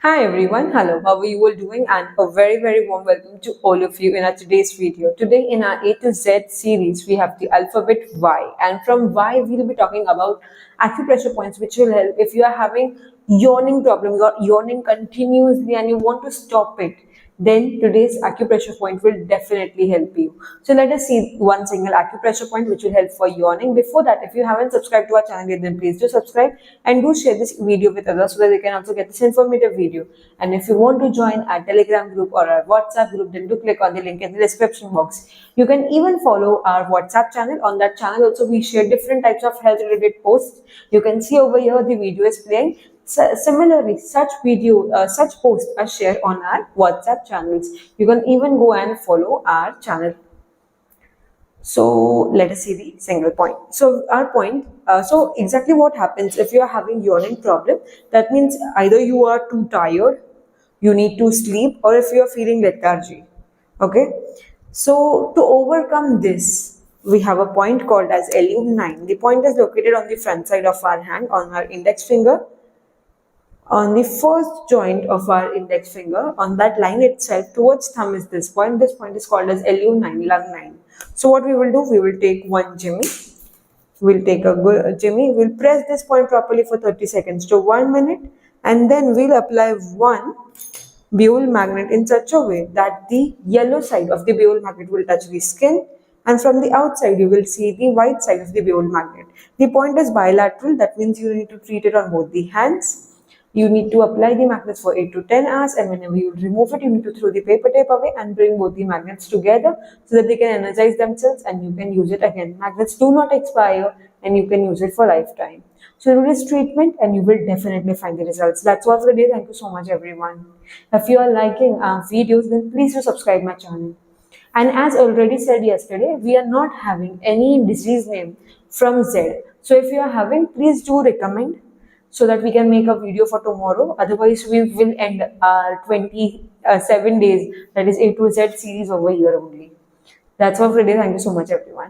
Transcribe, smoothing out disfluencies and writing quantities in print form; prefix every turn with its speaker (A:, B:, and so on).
A: Hi everyone, hello, how are you all doing? And a very warm welcome to all of you in our today's video. Today in our A to Z series, we have the alphabet Y, and from Y we'll be talking about acupressure points which will help if you are having yawning problem, you are yawning continuously and you want to stop it. Then today's acupressure point will definitely help you. So let us see one single acupressure point which will help for yawning. Before that, if you haven't subscribed to our channel yet, then please do subscribe and do share this video with others so that they can also get this informative video. And if you want to join our Telegram group or our WhatsApp group, then do click on the link in the description box. You can even follow our WhatsApp channel. On that channel also we share different types of health related posts. You can see over here the video is playing. Similarly, such posts are shared on our WhatsApp channels. You can even go and follow our channel. So let us see the single point. So our point, so exactly what happens if you are having yawning problem, that means either you are too tired, you need to sleep, or if you are feeling lethargy. Okay. So to overcome this, we have a point called as LU9. The point is located on the front side of our hand on our index finger. On the first joint of our index finger, on that line itself, towards thumb is this point. This point is called as LU9, lung 9. So what we will do, we will take one jimmy. We'll take a good jimmy. We'll press this point properly for 30 seconds to 1 minute. And then we'll apply one buell magnet in such a way that the yellow side of the buell magnet will touch the skin. And from the outside, you will see the white side of the buell magnet. The point is bilateral. That means you need to treat it on both the hands. You need to apply the magnets for 8 to 10 hours, and whenever you remove it, you need to throw the paper tape away and bring both the magnets together so that they can energize themselves and you can use it again. Magnets do not expire and you can use it for lifetime. So do this treatment and you will definitely find the results. That's all for today. Thank you so much everyone. If you are liking our videos, then please do subscribe my channel. And as already said yesterday, we are not having any disease name from Z. So if you are having, please do recommend so that we can make a video for tomorrow. Otherwise, we will end our 27 days, that is A to Z series over here only. That's all for today. Thank you so much, everyone.